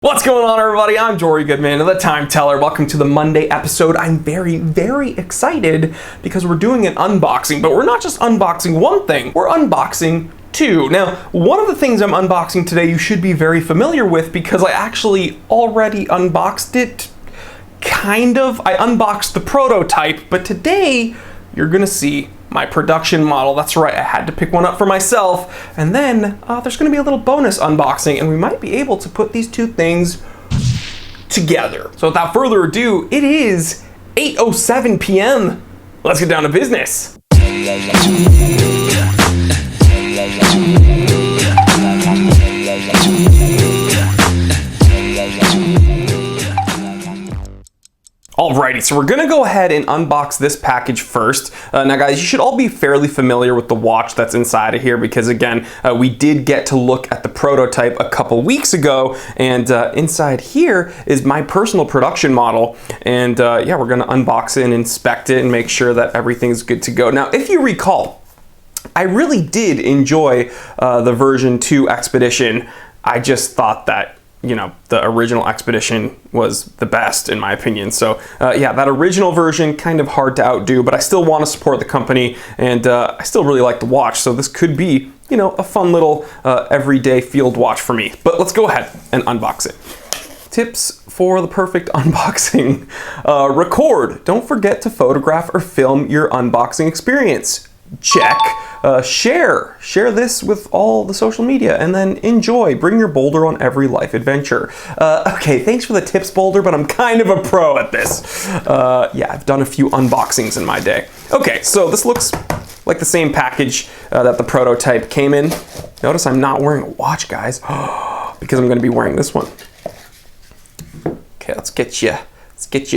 What's going on, everybody? I'm Jory Goodman, the Time Teller. Welcome to the Monday episode. I'm very excited because we're doing an unboxing, but we're not just unboxing one thing, we're unboxing two. Now, one of the things I'm unboxing today you should be very familiar with because I actually already unboxed it, kind of. I unboxed the prototype, but today you're gonna see my production model. That's right, I had to pick one up for myself. And then there's gonna be a little bonus unboxing and we might be able to put these two things together. So without further ado, it is 8:07 p.m. Let's get down to business. Alrighty, so we're gonna go ahead and unbox this package first. Now guys, you should all be fairly familiar with the watch that's inside of here because again, we did get to look at the prototype a couple weeks ago, and inside here is my personal production model. And yeah, we're gonna unbox it and inspect it and make sure that everything's good to go. Now, if you recall, I really did enjoy the version 2 Expedition. I just thought that, you know, the original Expedition was the best in my opinion. So yeah, that original version kind of hard to outdo, but I still want to support the company, and I still really like the watch. So this could be, you know, a fun little everyday field watch for me. But let's go ahead and unbox it. Tips for the perfect unboxing. Record. Don't forget to photograph or film your unboxing experience. Check. Share this with all the social media, and then enjoy. Bring your Boulder on every life adventure. Okay, thanks for the tips, Boulder, but I'm kind of a pro at this. Yeah, I've done a few unboxings in my day. Okay, so this looks like the same package that the prototype came in. Notice I'm not wearing a watch, guys, because I'm gonna be wearing this one. Okay, let's get you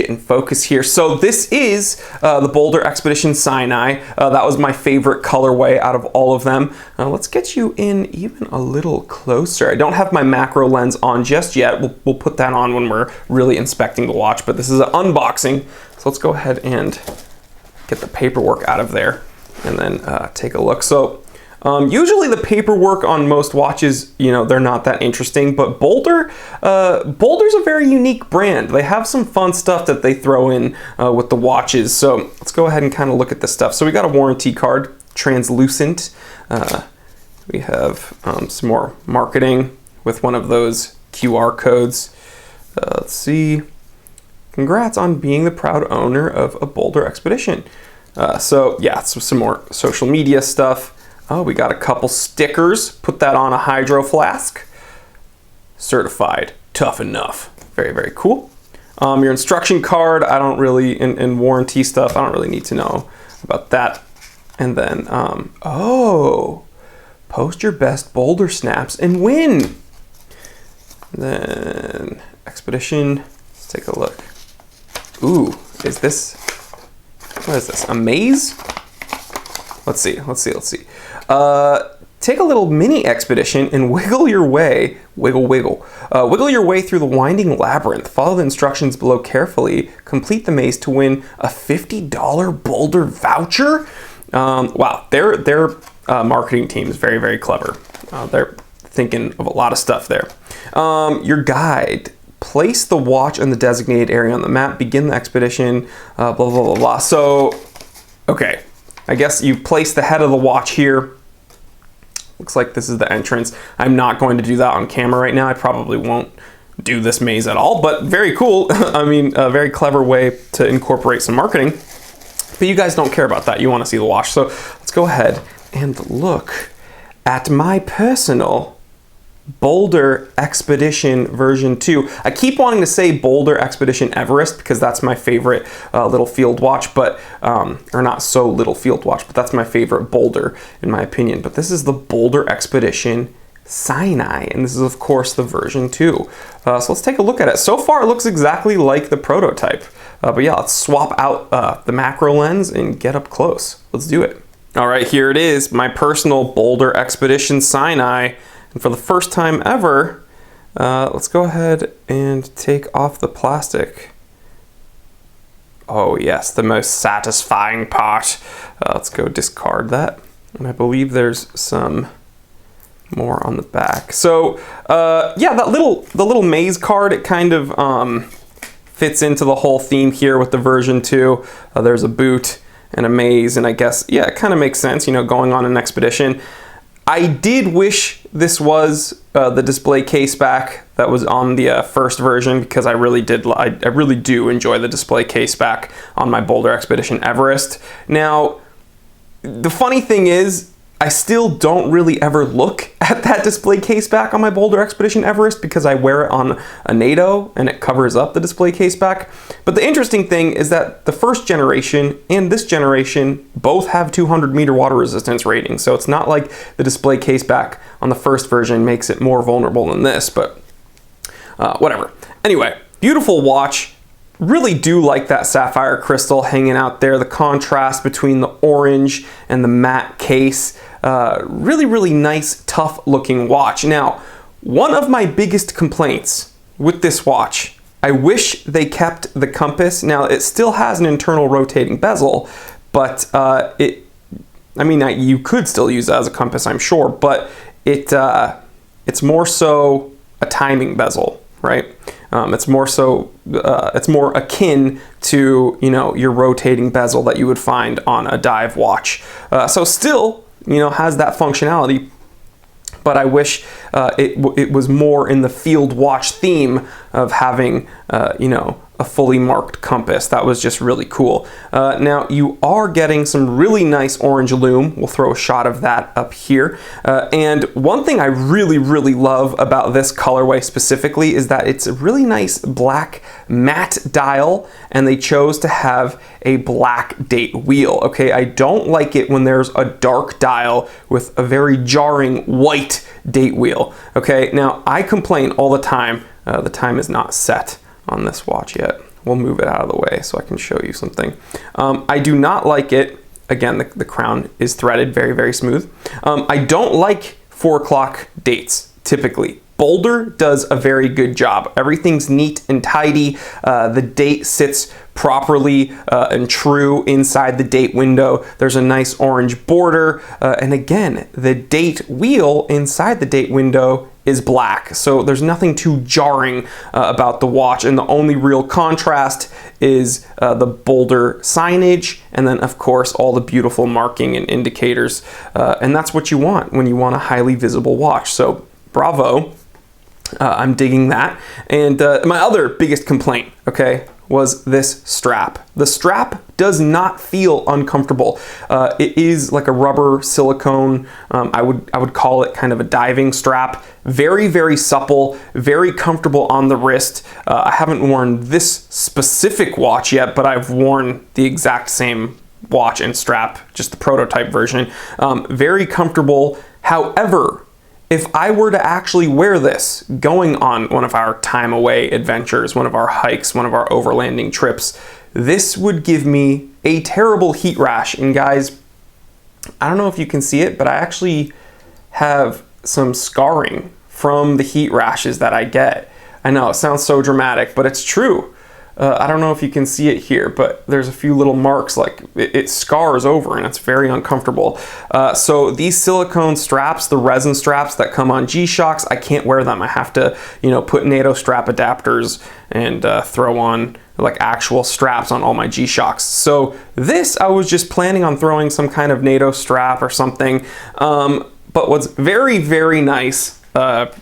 in focus here. So this is the Boulder Expedition Sinai. That was my favorite colorway out of all of them. Let's get you in even a little closer. I don't have my macro lens on just yet. We'll put that on when we're really inspecting the watch, but this is an unboxing. So let's go ahead and get the paperwork out of there and then take a look. So usually the paperwork on most watches, you know, they're not that interesting, but Boulder's a very unique brand. They have some fun stuff that they throw in with the watches. So let's go ahead and kind of look at this stuff. So we got a warranty card, translucent. We have some more marketing with one of those QR codes. Let's see. Congrats on being the proud owner of a Boulder Expedition. So yeah, some more social media stuff. Oh, we got a couple stickers. Put that on a hydro flask. Certified, tough enough. Very cool. Your instruction card, I don't really, and warranty stuff, I don't really need to know about that. And then, oh, post your best Boulder snaps and win. And then Expedition, let's take a look. Ooh, what is this? A maze? Let's see. Take a little mini expedition and wiggle your way, wiggle your way through the winding labyrinth. Follow the instructions below carefully. Complete the maze to win a $50 Boulder voucher. Wow, their marketing team is very clever. They're thinking of a lot of stuff there. Your guide. Place the watch in the designated area on the map. Begin the expedition. Blah. So, okay. I guess you place the head of the watch here. Looks like this is the entrance. I'm not going to do that on camera right now. I probably won't do this maze at all, but very cool. I mean, a very clever way to incorporate some marketing. But you guys don't care about that. You want to see the watch. So let's go ahead and look at my personal Boulder Expedition version 2. I keep wanting to say Boulder Expedition Everest because that's my favorite little field watch, but or not so little field watch, but that's my favorite Boulder in my opinion. But this is the Boulder Expedition Sinai, and this is of course the version 2. So let's take a look at it. So far it looks exactly like the prototype, but yeah, let's swap out the macro lens and get up close. Let's do it. All right, here it is, my personal Boulder Expedition Sinai. And for the first time ever, let's go ahead and take off the plastic. Oh yes, the most satisfying part. Let's go discard that. And I believe there's some more on the back. So yeah, the little maze card, it kind of fits into the whole theme here with the version 2. There's a boot and a maze, and I guess, yeah, it kind of makes sense, you know, going on an expedition. I did wish this was the display case back that was on the first version, because I really do enjoy the display case back on my Boulder Expedition Everest. Now, the funny thing is, I still don't really ever look at that display case back on my Boulder Expedition Everest, because I wear it on a NATO and it covers up the display case back. But the interesting thing is that the first generation and this generation both have 200-meter water resistance ratings. So it's not like the display case back on the first version makes it more vulnerable than this, but whatever. Anyway, beautiful watch. Really do like that sapphire crystal hanging out there, the contrast between the orange and the matte case. Really nice, tough looking watch. Now, one of my biggest complaints with this watch, I wish they kept the compass. Now, it still has an internal rotating bezel, but you could still use it as a compass, I'm sure, but it's more so a timing bezel, right? It's more akin to, you know, your rotating bezel that you would find on a dive watch. So still, you know, has that functionality, but I wish it was more in the field watch theme of having, you know, a fully marked compass. That was just really cool. Now you are getting some really nice orange lume. We'll throw a shot of that up here. And one thing I really love about this colorway specifically is that it's a really nice black matte dial, and they chose to have a black date wheel. Okay, I don't like it when there's a dark dial with a very jarring white date wheel. Okay, now I complain all the time the time is not set on this watch yet. We'll move it out of the way so I can show you something. I do not like it. Again, the crown is threaded, very smooth. I don't like 4 o'clock dates, typically. Boulder does a very good job. Everything's neat and tidy. The date sits properly and true inside the date window. There's a nice orange border. And again, the date wheel inside the date window is black. So there's nothing too jarring about the watch. And the only real contrast is the Boulder signage. And then of course, all the beautiful marking and indicators. And that's what you want when you want a highly visible watch. So bravo. I'm digging that. And my other biggest complaint, okay, was this strap. The strap does not feel uncomfortable. It is like a rubber silicone. I would call it kind of a diving strap. Very supple, very comfortable on the wrist. I haven't worn this specific watch yet, but I've worn the exact same watch and strap, just the prototype version. Very comfortable. However, if I were to actually wear this going on one of our time away adventures, one of our hikes, one of our overlanding trips, this would give me a terrible heat rash. And guys, I don't know if you can see it, but I actually have some scarring from the heat rashes that I get. I know it sounds so dramatic, but it's true. I don't know if you can see it here, but there's a few little marks, like it scars over and it's very uncomfortable. So these silicone straps, the resin straps that come on G-Shocks, I can't wear them. I have to, you know, put NATO strap adapters and throw on like actual straps on all my G-Shocks. So this, I was just planning on throwing some kind of NATO strap or something. But what's very nice,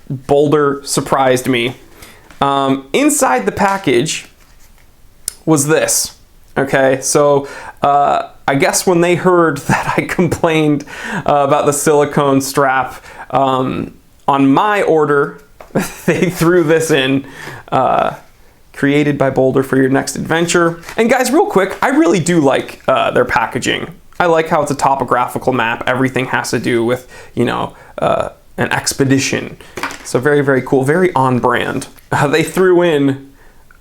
Boulder surprised me. Inside the package was this. Okay, so I guess when they heard that I complained about the silicone strap on my order, they threw this in, created by Boulder for your next adventure. And guys, real quick, I really do like their packaging. I like how it's a topographical map. Everything has to do with, you know, an expedition. So very cool, very on brand. They threw in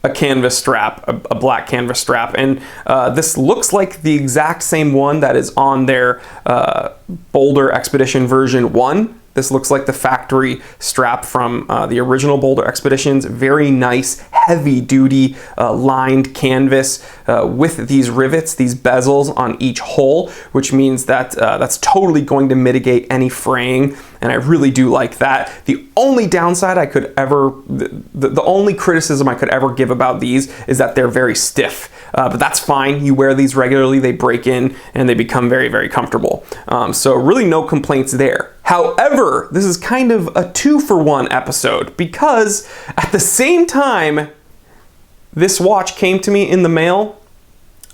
a canvas strap, a black canvas strap, and this looks like the exact same one that is on their Boulder Expedition version 1. This looks like the factory strap from the original Boulder Expeditions. Very nice, heavy-duty lined canvas with these rivets, these bezels on each hole, which means that that's totally going to mitigate any fraying and I really do like that. The only downside I could ever, the only criticism I could ever give about these is that they're very stiff. But that's fine. You wear these regularly, they break in and they become very, very comfortable. So really no complaints there. However, this is kind of a 2-for-1 episode because at the same time this watch came to me in the mail,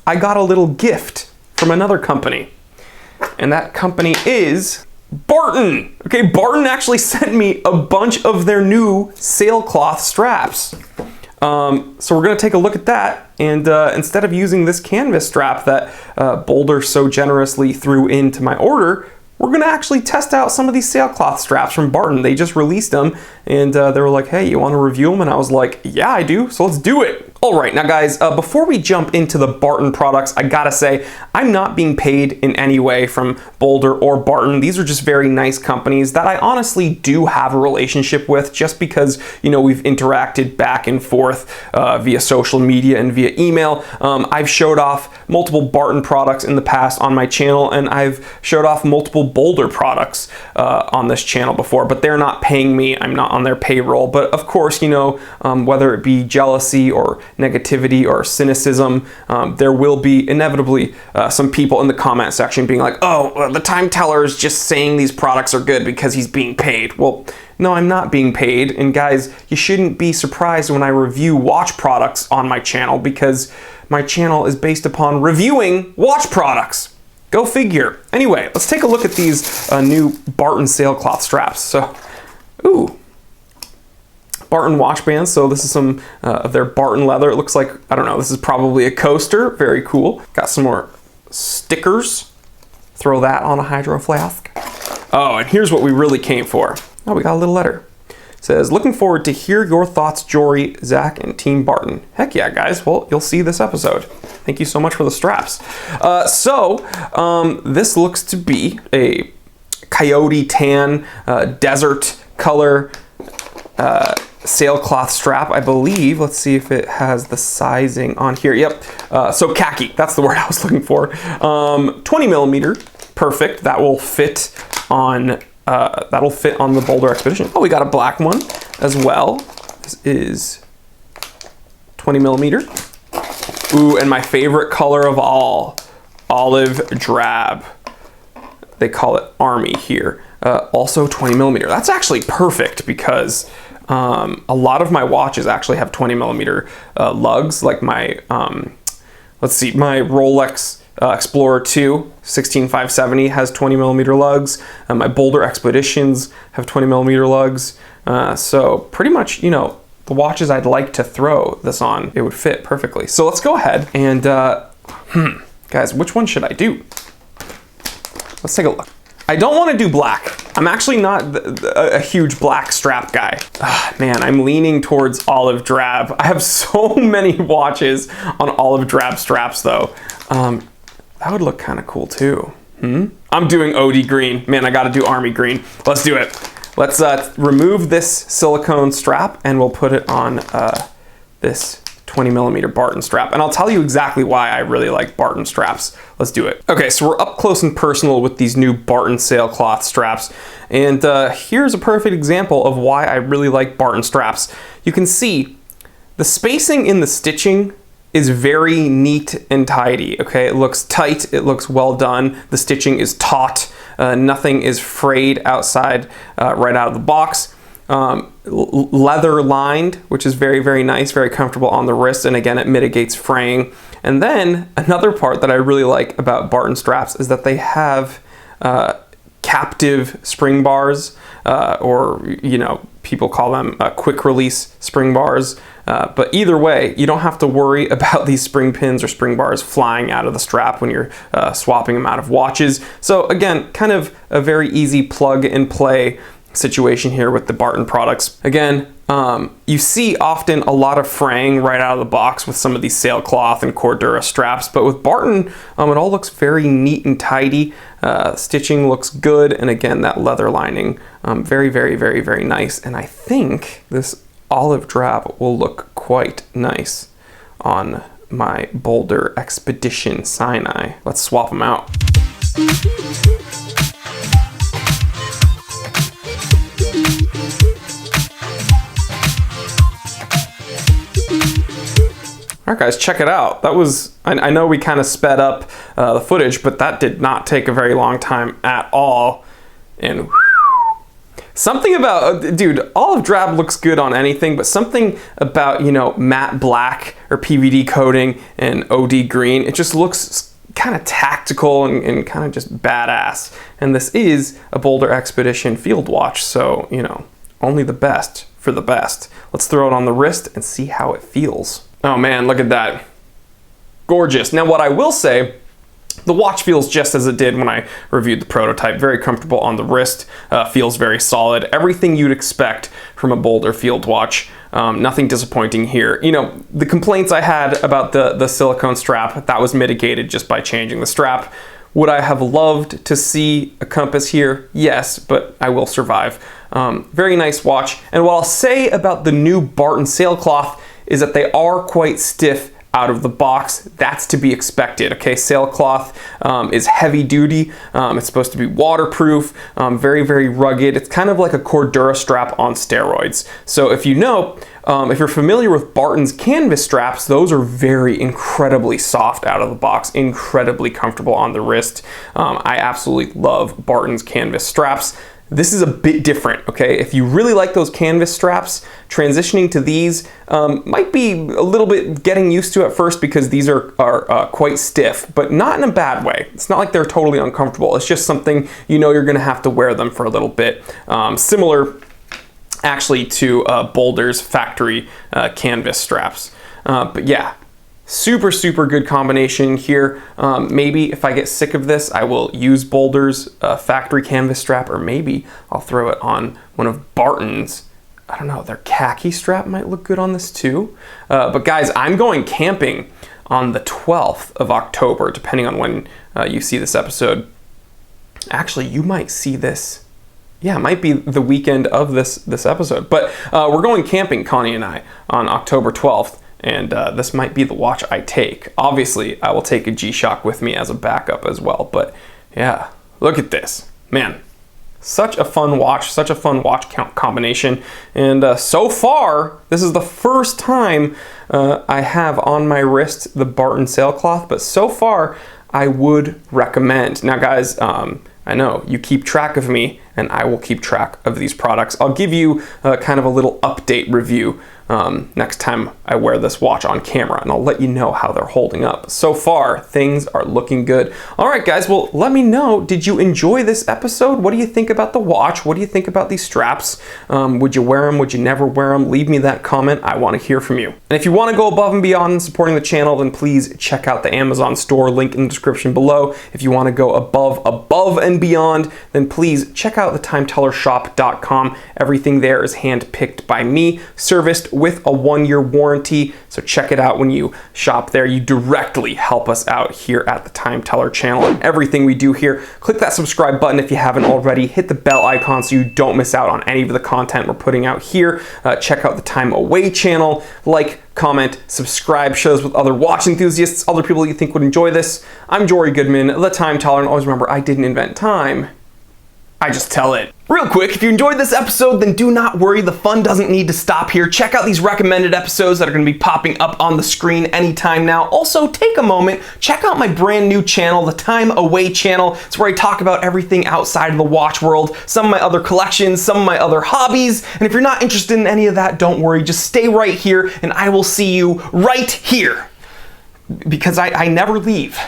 I got a little gift from another company. And that company is Barton. Okay, Barton actually sent me a bunch of their new sailcloth straps. So we're gonna take a look at that, and instead of using this canvas strap that Boulder so generously threw into my order, we're gonna actually test out some of these sailcloth straps from Barton. They just released them, and they were like, hey, you wanna review them? And I was like, yeah, I do, so let's do it. All right, now guys, before we jump into the Barton products, I gotta say, I'm not being paid in any way from Boulder or Barton. These are just very nice companies that I honestly do have a relationship with just because, you know, we've interacted back and forth via social media and via email. I've showed off multiple Barton products in the past on my channel, and I've showed off multiple Boulder products on this channel before, but they're not paying me. I'm not on their payroll. But of course, you know, whether it be jealousy or negativity or cynicism, there will be inevitably some people in the comment section being like, oh, the time teller is just saying these products are good because he's being paid. Well, no, I'm not being paid. And guys, you shouldn't be surprised when I review watch products on my channel because my channel is based upon reviewing watch products. Go figure. Anyway, let's take a look at these new Barton sailcloth straps. So, ooh. Barton watch bands, so this is some of their Barton leather. It looks like, I don't know, this is probably a coaster. Very cool. Got some more stickers. Throw that on a hydro flask. Oh, and here's what we really came for. Oh, we got a little letter. It says, looking forward to hear your thoughts, Jory, Zach, and Team Barton. Heck yeah, guys. Well, you'll see this episode. Thank you so much for the straps. This looks to be a coyote tan, desert color, sailcloth strap, I believe. Let's see if it has the sizing on here. Yep. So khaki, that's the word I was looking for. 20 millimeter, perfect. That will fit on the Boulder Expedition. Oh, we got a black one as well. This is 20 millimeter. Ooh, and my favorite color of all, olive drab. They call it Army here. Also 20 millimeter. That's actually perfect because a lot of my watches actually have 20 millimeter lugs, like my, let's see, my Rolex Explorer 2 16570 has 20 millimeter lugs. My Boulder Expeditions have 20 millimeter lugs. So pretty much, you know, the watches I'd like to throw this on, it would fit perfectly. So let's go ahead and, guys, which one should I do? Let's take a look. I don't want to do black. I'm actually not a huge black strap guy. Man, I'm leaning towards olive drab. I have so many watches on olive drab straps though. That would look kind of cool too. I'm doing OD green. Man, I gotta do Army green. Let's do it. Let's remove this silicone strap and we'll put it on this 20 millimeter Barton strap. And I'll tell you exactly why I really like Barton straps. Let's do it. Okay, so we're up close and personal with these new Barton sailcloth straps. And here's a perfect example of why I really like Barton straps. You can see the spacing in the stitching is very neat and tidy, okay? It looks tight, it looks well done. The stitching is taut. Nothing is frayed outside right out of the box. Leather lined, which is very, very nice, very comfortable on the wrist, and again, it mitigates fraying. And then another part that I really like about Barton straps is that they have captive spring bars, or, you know, people call them quick release spring bars. But either way, you don't have to worry about these spring pins or spring bars flying out of the strap when you're swapping them out of watches. So again, kind of a very easy plug and play situation here with the Barton products. Again, you see often a lot of fraying right out of the box with some of these sailcloth and Cordura straps, but with Barton, it all looks very neat and tidy. Stitching looks good, and again, that leather lining, very, very, very, very nice. And I think this olive drab will look quite nice on my Boulder Expedition Sinai. Let's swap them out. All right, guys, check it out. That was, I know we kind of sped up the footage, but that did not take a very long time at all. And something about, dude, olive drab looks good on anything, but something about, you know, matte black or PVD coating and OD green, it just looks kind of tactical and kind of just badass. And this is a Boulder Expedition field watch, so, you know, only the best for the best. Let's throw it on the wrist and see how it feels. Oh man, look at that. Gorgeous. Now what I will say, the watch feels just as it did when I reviewed the prototype. Very comfortable on the wrist, feels very solid. Everything you'd expect from a Boulder field watch. Nothing disappointing here. You know, the complaints I had about the silicone strap, that was mitigated just by changing the strap. Would I have loved to see a compass here? Yes, but I will survive. Very nice watch. And what I'll say about the new Barton sailcloth is that they are quite stiff out of the box. That's to be expected. Okay, sailcloth is heavy duty. It's supposed to be waterproof, very, very rugged. It's kind of like a Cordura strap on steroids. So if you know, if you're familiar with Barton's canvas straps, those are incredibly soft out of the box, incredibly comfortable on the wrist. I absolutely love Barton's canvas straps. This is a bit different, okay? If you really like those canvas straps, transitioning to these might be a little bit getting used to at first because these are quite stiff, but not in a bad way. It's not like they're totally uncomfortable. It's just something you know you're gonna have to wear them for a little bit. Similar actually to Boulder's factory canvas straps. But yeah, super, super good combination here. Maybe if I get sick of this, I will use Boulder's factory canvas strap, or maybe I'll throw it on one of Barton's. I don't know, their khaki strap might look good on this too. But guys, I'm going camping on the 12th of October, depending on when you see this episode. Actually, you might see this. Yeah, it might be the weekend of this episode. But we're going camping, Connie and I, on October 12th. And this might be the watch I take. Obviously, I will take a G-Shock with me as a backup as well. But yeah, look at this. Man, such a fun watch, such a fun watch combination. And so far, this is the first time I have on my wrist the Barton sailcloth. But so far, I would recommend. Now, guys, I know you keep track of me, and I will keep track of these products. I'll give you kind of a little update review next time I wear this watch on camera, and I'll let you know how they're holding up. So far, things are looking good. All right, guys, well, let me know, did you enjoy this episode? What do you think about the watch? What do you think about these straps? Would you wear them? Would you never wear them? Leave me that comment. I want to hear from you. And if you want to go above and beyond in supporting the channel, then please check out the Amazon store, link in the description below. If you want to go above and beyond, then please check out the TimeTellerShop.com. Everything there is handpicked by me, serviced with a 1-year warranty. So check it out when you shop there. You directly help us out here at the Time Teller channel and everything we do here. Click that subscribe button if you haven't already. Hit the bell icon so you don't miss out on any of the content we're putting out here. Check out the Time Away channel. Like, comment, subscribe, share this with other watch enthusiasts, other people you think would enjoy this. I'm Jory Goodman, the Time Teller, and always remember, I didn't invent time. I just tell it. Real quick, if you enjoyed this episode, then do not worry, the fun doesn't need to stop here. Check out these recommended episodes that are going to be popping up on the screen anytime now. Also, take a moment, check out my brand new channel, the Time Away channel. It's where I talk about everything outside of the watch world, some of my other collections, some of my other hobbies. And if you're not interested in any of that, don't worry, just stay right here and I will see you right here. Because I never leave.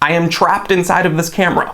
I am trapped inside of this camera.